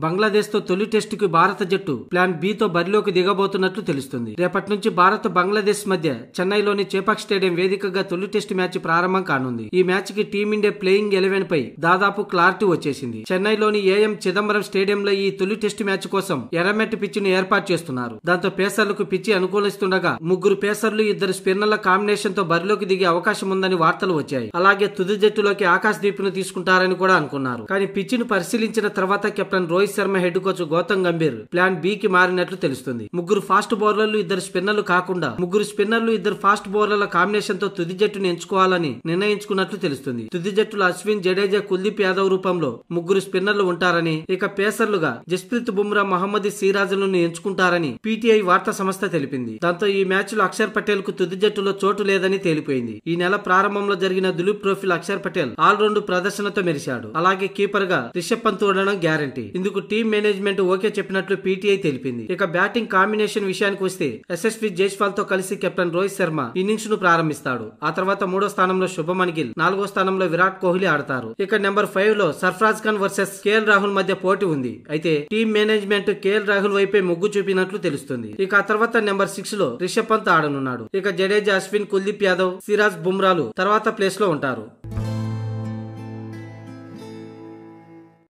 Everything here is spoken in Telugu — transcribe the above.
బంగ్లాదేశ్ తో తొలి టెస్టుకు భారత జట్టు ప్లాన్ బి తో బరిలోకి దిగబోతున్నట్లు తెలుస్తుంది. రేపటి నుంచి భారత్ బంగ్లాదేశ్ మధ్య చెన్నైలోని చేపాక్ స్టేడియం వేదికగా తొలి టెస్టు మ్యాచ్ ప్రారంభం కానుంది. ఈ మ్యాచ్ కి టీమిండియా ప్లేయింగ్ 11 పై దాదాపు క్లారిటీ వచ్చేసింది. చెన్నైలోని ఏఎం చిదంబరం స్టేడియంలో ఈ తొలి టెస్టు మ్యాచ్ కోసం ఎర్రమెట్టి పిచ్ ను ఏర్పాటు చేస్తున్నారు. దాంతో పేసర్లకు పిచ్చి అనుకూలిస్తుండగా ముగ్గురు పేసర్లు 2 స్పిన్నర్ల కాంబినేషన్ తో బరిలోకి దిగే అవకాశం ఉందని వార్తలు వచ్చాయి. అలాగే తుది జట్టులోకి ఆకాశ్ దీప్ ను తీసుకుంటారని కూడా అనుకున్నారు. కానీ పిచ్ ను పరిశీలించిన తర్వాత captain Rohit Sharma head coach Gautam Gambhir plan B కి మారినట్లు తెలుస్తుంది. ముగ్గురు ఫాస్ట్ బౌలర్లు 2 స్పిన్నర్లు కాకుండా ముగ్గురు స్పిన్నర్లు 2 ఫాస్ట్ బౌలర్ల కాంబినేషన్ తో తుది జట్టును ఎంచుకోవాలని నిర్ణయించుకున్నట్లు తెలుస్తుంది. తుది జట్టులో అశ్విన్, జడేజా, కుల్దీప్ యాదవ్ రూపంలో ముగ్గురు స్పిన్నర్లు ఉంటారని, ఇక పేసర్లుగా జస్ప్రీత్ బుమ్రా, మహమ్మద్ సిరాజ్లను ఎంచుకుంటారని పీటీఐ వార్తా సంస్థ తెలిపింది. దాంతో ఈ మ్యాచ్ లో అక్షర్ పటేల్ కు తుది జట్టులో చోటు లేదని తేలిపోయింది. ఈ నెల ప్రారంభంలో జరిగిన దులీప్ ట్రోఫీలో అక్షర్ పటేల్ ఆల్రౌండ్ ప్రదర్శనతో మెరిశాడు. అలాగే కీపర్ గా రిషబ్ పంత్ ఉండడం గ్యారంటీ. ఇందుకు టీం మేనేజ్మెంట్ ఓకే చెప్పినట్లు పీటీఐ తెలిపింది. ఇక బ్యాటింగ్ కాంబినేషన్ విషయానికి వస్తే యశస్వి జైస్వాల్ తో కలిసి కెప్టెన్ రోహిత్ శర్మ ఇన్నింగ్స్ ను ప్రారంభిస్తాడు. ఆ తర్వాత 3వ స్థానంలో శుభమన్ గిల్, 4వ స్థానంలో విరాట్ కోహ్లీ ఆడతారు. ఇక నెంబర్ 5 లో సర్ఫరాజ్ ఖాన్ వర్సెస్ కేఎల్ రాహుల్ మధ్య పోటీ ఉంది. అయితే టీం మేనేజ్మెంట్ కేఎల్ రాహుల్ వైపే మొగ్గు చూపినట్లు తెలుస్తుంది. ఇక ఆ తర్వాత నెంబర్ 6 లో రిషబ్ పంత్ ఆడనున్నాడు. ఇక జడేజా, అశ్విన్, కుల్దీప్ యాదవ్, సిరాజ్, బుమ్రాలు తర్వాత ప్లేస్ లో ఉంటారు.